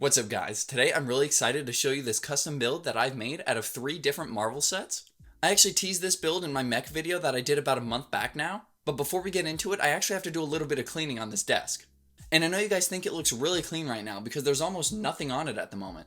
What's up guys? Today I'm really excited to show you this custom build that I've made out of 3 different Marvel sets. I actually teased this build in my mech video that I did about a month back now, but before we get into it, I actually have to do a little bit of cleaning on this desk. And I know you guys think it looks really clean right now because there's almost nothing on it at the moment.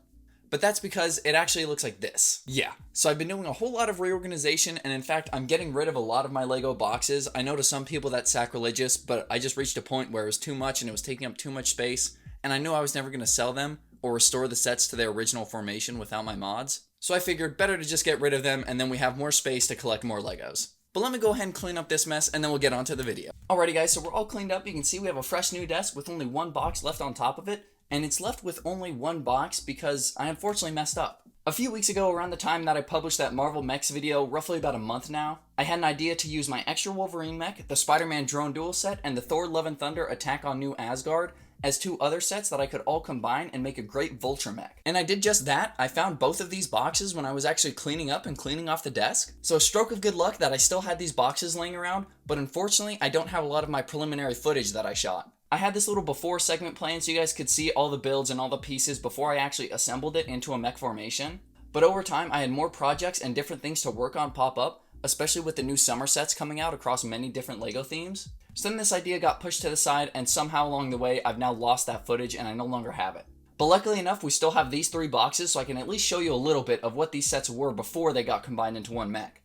But that's because it actually looks like this. Yeah, so I've been doing a whole lot of reorganization, and in fact, I'm getting rid of a lot of my Lego boxes. I know to some people that's sacrilegious, but I just reached a point where it was too much and it was taking up too much space, and I knew I was never going to sell them or restore the sets to their original formation without my mods. So I figured better to just get rid of them, and then we have more space to collect more Legos. But let me go ahead and clean up this mess, and then we'll get on to the video. Alrighty guys, so we're all cleaned up. You can see we have a fresh new desk with only one box left on top of it, and it's left with only one box because I unfortunately messed up. A few weeks ago, around the time that I published that Marvel Mechs video, roughly about a month now, I had an idea to use my extra Wolverine mech, the Spider-Man drone duel set, and the Thor Love Thunder Attack on New Asgard as 2 other sets that I could all combine and make a great Vulture Mech. And I did just that. I found both of these boxes when I was actually cleaning up and cleaning off the desk. So a stroke of good luck that I still had these boxes laying around, but unfortunately I don't have a lot of my preliminary footage that I shot. I had this little before segment planned so you guys could see all the builds and all the pieces before I actually assembled it into a mech formation. But over time I had more projects and different things to work on pop up, especially with the new summer sets coming out across many different Lego themes. So then this idea got pushed to the side, and somehow along the way I've now lost that footage and I no longer have it. But luckily enough, we still have these 3 boxes, so I can at least show you a little bit of what these sets were before they got combined into one mech.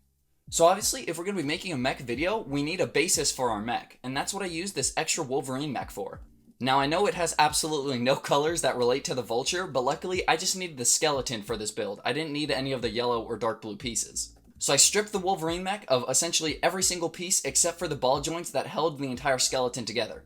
So obviously, if we're going to be making a mech video, we need a basis for our mech, and that's what I used this extra Wolverine mech for. Now I know it has absolutely no colors that relate to the Vulture, but luckily I just needed the skeleton for this build. I didn't need any of the yellow or dark blue pieces. So I stripped the Wolverine mech of essentially every single piece except for the ball joints that held the entire skeleton together.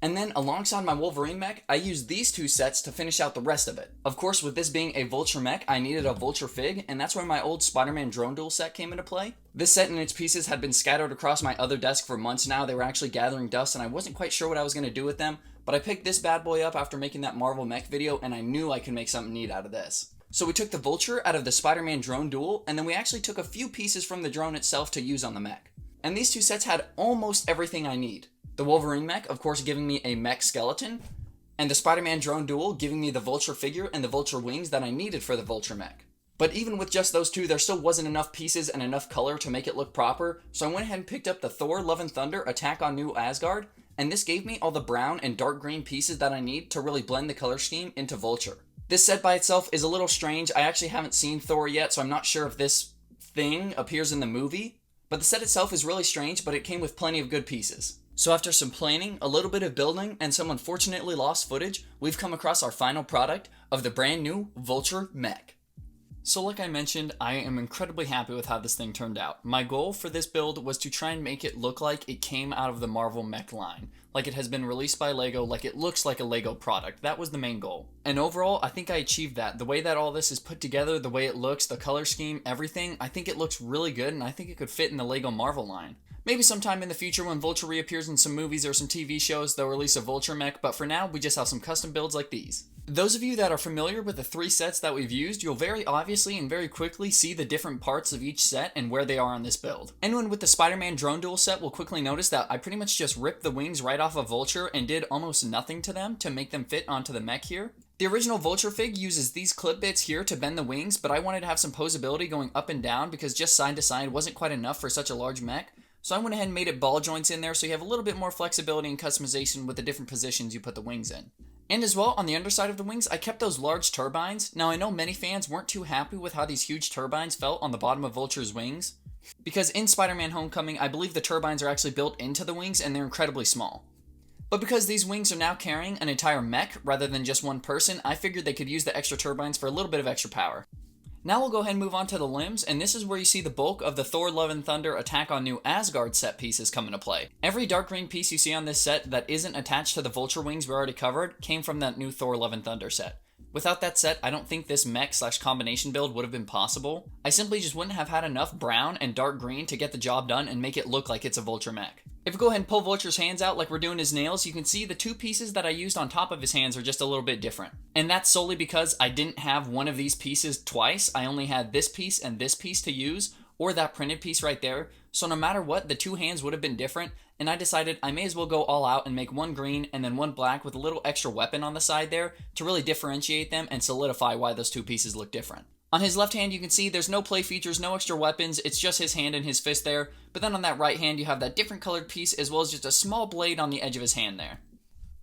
And then alongside my Wolverine mech, I used these 2 sets to finish out the rest of it. Of course, with this being a Vulture mech, I needed a Vulture fig, and that's where my old Spider-Man drone duel set came into play. This set and its pieces had been scattered across my other desk for months now. They were actually gathering dust and I wasn't quite sure what I was going to do with them, but I picked this bad boy up after making that Marvel Mech video and I knew I could make something neat out of this. So we took the Vulture out of the Spider-Man drone duel, and then we actually took a few pieces from the drone itself to use on the mech. And these 2 sets had almost everything I need. The Wolverine mech, of course, giving me a mech skeleton, and the Spider-Man drone duel giving me the Vulture figure and the Vulture wings that I needed for the Vulture mech. But even with just those 2, there still wasn't enough pieces and enough color to make it look proper, so I went ahead and picked up the Thor Love Thunder Attack on New Asgard, and this gave me all the brown and dark green pieces that I need to really blend the color scheme into Vulture. This set by itself is a little strange. I actually haven't seen Thor yet, so I'm not sure if this thing appears in the movie. But the set itself is really strange, but it came with plenty of good pieces. So after some planning, a little bit of building, and some unfortunately lost footage, we've come across our final product of the brand new Vulture Mech. So like I mentioned, I am incredibly happy with how this thing turned out. My goal for this build was to try and make it look like it came out of the Marvel Mech line. Like it has been released by Lego, like it looks like a Lego product. That was the main goal. And overall, I think I achieved that. The way that all this is put together, the way it looks, the color scheme, everything, I think it looks really good and I think it could fit in the Lego Marvel line. Maybe sometime in the future when Vulture reappears in some movies or some TV shows, they'll release a Vulture mech, but for now, we just have some custom builds like these. Those of you that are familiar with the 3 sets that we've used, you'll very obviously and very quickly see the different parts of each set and where they are on this build. Anyone with the Spider-Man drone duel set will quickly notice that I pretty much just ripped the wings right off of Vulture and did almost nothing to them to make them fit onto the mech here. The original Vulture fig uses these clip bits here to bend the wings, but I wanted to have some posability going up and down because just side to side wasn't quite enough for such a large mech. So I went ahead and made it ball joints in there so you have a little bit more flexibility and customization with the different positions you put the wings in. And as well, on the underside of the wings, I kept those large turbines. Now I know many fans weren't too happy with how these huge turbines felt on the bottom of Vulture's wings, because in Spider-Man Homecoming, I believe the turbines are actually built into the wings and they're incredibly small. But because these wings are now carrying an entire mech rather than just one person, I figured they could use the extra turbines for a little bit of extra power. Now we'll go ahead and move on to the limbs, and this is where you see the bulk of the Thor Love Thunder Attack on New Asgard set pieces come into play. Every dark green piece you see on this set that isn't attached to the Vulture wings we already covered came from that new Thor Love Thunder set. Without that set, I don't think this mech / combination build would have been possible. I simply just wouldn't have had enough brown and dark green to get the job done and make it look like it's a Vulture mech. If we go ahead and pull Vulture's hands out like we're doing his nails, you can see the 2 pieces that I used on top of his hands are just a little bit different. And that's solely because I didn't have one of these pieces twice. I only had this piece and this piece to use, or that printed piece right there. So no matter what, the 2 hands would have been different, and I decided I may as well go all out and make one green and then one black with a little extra weapon on the side there to really differentiate them and solidify why those two pieces look different. On his left hand, you can see there's no play features, no extra weapons, it's just his hand and his fist there, but then on that right hand you have that different colored piece as well as just a small blade on the edge of his hand there.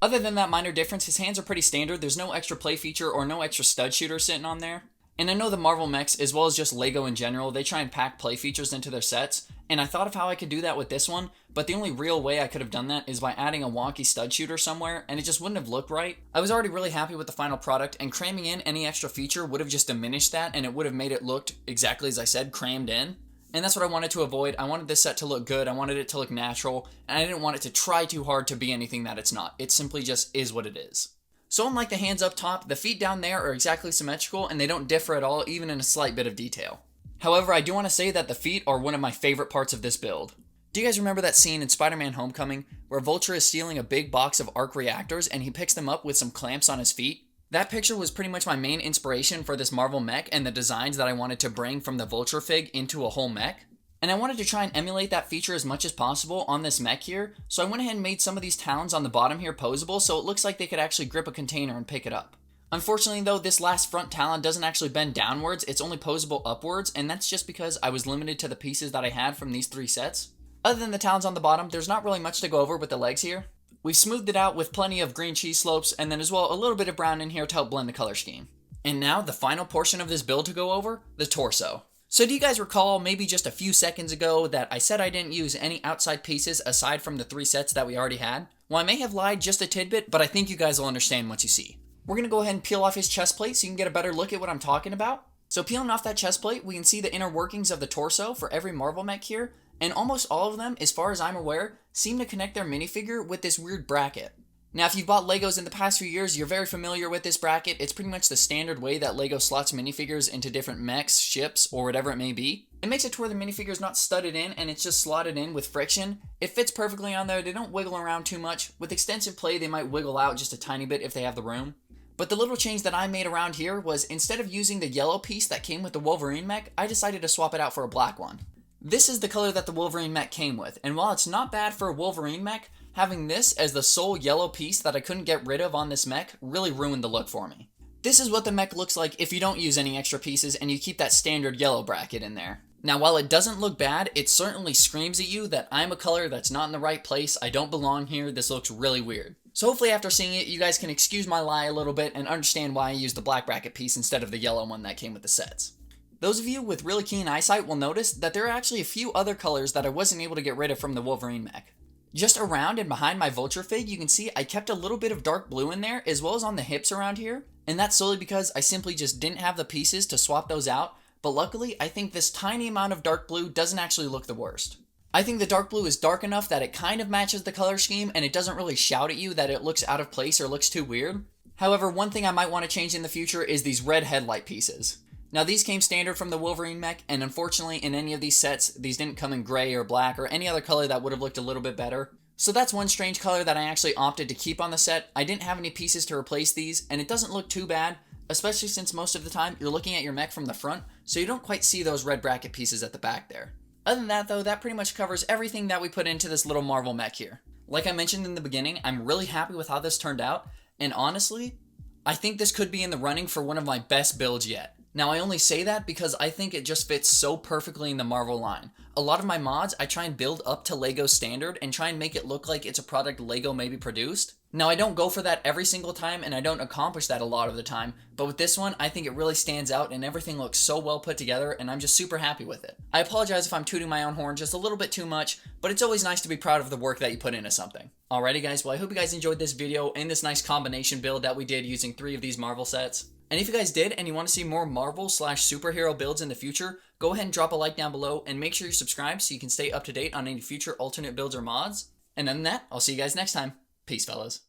Other than that minor difference, his hands are pretty standard, there's no extra play feature or no extra stud shooter sitting on there. And I know the Marvel mechs, as well as just LEGO in general, they try and pack play features into their sets, and I thought of how I could do that with this one, but the only real way I could have done that is by adding a wonky stud shooter somewhere, and it just wouldn't have looked right. I was already really happy with the final product, and cramming in any extra feature would have just diminished that, and it would have made it look exactly as I said, crammed in. And that's what I wanted to avoid. I wanted this set to look good, I wanted it to look natural, and I didn't want it to try too hard to be anything that it's not. It simply just is what it is. So unlike the hands up top, the feet down there are exactly symmetrical and they don't differ at all, even in a slight bit of detail. However, I do want to say that the feet are one of my favorite parts of this build. Do you guys remember that scene in Spider-Man Homecoming where Vulture is stealing a big box of arc reactors and he picks them up with some clamps on his feet? That picture was pretty much my main inspiration for this Marvel mech and the designs that I wanted to bring from the Vulture fig into a whole mech. And I wanted to try and emulate that feature as much as possible on this mech here, so I went ahead and made some of these talons on the bottom here posable so it looks like they could actually grip a container and pick it up. Unfortunately though, this last front talon doesn't actually bend downwards, it's only posable upwards, and that's just because I was limited to the pieces that I had from these three sets. Other than the talons on the bottom, there's not really much to go over with the legs here. We've smoothed it out with plenty of green cheese slopes, and then as well a little bit of brown in here to help blend the color scheme. And now the final portion of this build to go over, the torso. So do you guys recall maybe just a few seconds ago that I said I didn't use any outside pieces aside from the three sets that we already had? Well, I may have lied just a tidbit, but I think you guys will understand once you see. We're going to go ahead and peel off his chest plate so you can get a better look at what I'm talking about. So peeling off that chest plate, we can see the inner workings of the torso for every Marvel mech here, and almost all of them, as far as I'm aware, seem to connect their minifigure with this weird bracket. Now, if you've bought Legos in the past few years, you're very familiar with this bracket. It's pretty much the standard way that Lego slots minifigures into different mechs, ships, or whatever it may be. It makes it to where the minifigure is not studded in and it's just slotted in with friction. It fits perfectly on there. They don't wiggle around too much. With extensive play, they might wiggle out just a tiny bit if they have the room. But the little change that I made around here was instead of using the yellow piece that came with the Wolverine mech, I decided to swap it out for a black one. This is the color that the Wolverine mech came with, and while it's not bad for a Wolverine mech, having this as the sole yellow piece that I couldn't get rid of on this mech really ruined the look for me. This is what the mech looks like if you don't use any extra pieces and you keep that standard yellow bracket in there. Now while it doesn't look bad, it certainly screams at you that I'm a color that's not in the right place, I don't belong here, this looks really weird. So hopefully after seeing it, you guys can excuse my lie a little bit and understand why I used the black bracket piece instead of the yellow one that came with the sets. Those of you with really keen eyesight will notice that there are actually a few other colors that I wasn't able to get rid of from the Wolverine mech. Just around and behind my Vulture fig, you can see I kept a little bit of dark blue in there, as well as on the hips around here, and that's solely because I simply just didn't have the pieces to swap those out, but luckily I think this tiny amount of dark blue doesn't actually look the worst. I think the dark blue is dark enough that it kind of matches the color scheme and it doesn't really shout at you that it looks out of place or looks too weird. However, one thing I might want to change in the future is these red headlight pieces. Now these came standard from the Wolverine mech, and unfortunately in any of these sets, these didn't come in gray or black or any other color that would have looked a little bit better. So that's one strange color that I actually opted to keep on the set. I didn't have any pieces to replace these, and it doesn't look too bad, especially since most of the time you're looking at your mech from the front, so you don't quite see those red bracket pieces at the back there. Other than that though, that pretty much covers everything that we put into this little Marvel mech here. Like I mentioned in the beginning, I'm really happy with how this turned out, and honestly, I think this could be in the running for one of my best builds yet. Now I only say that because I think it just fits so perfectly in the Marvel line. A lot of my mods, I try and build up to Lego standard and try and make it look like it's a product Lego maybe produced. Now I don't go for that every single time and I don't accomplish that a lot of the time, but with this one I think it really stands out and everything looks so well put together and I'm just super happy with it. I apologize if I'm tooting my own horn just a little bit too much, but it's always nice to be proud of the work that you put into something. Alrighty guys, well I hope you guys enjoyed this video and this nice combination build that we did using 3 of these Marvel sets. And if you guys did and you want to see more Marvel/superhero builds in the future, go ahead and drop a like down below and make sure you subscribe so you can stay up to date on any future alternate builds or mods. And other than that, I'll see you guys next time. Peace, fellas.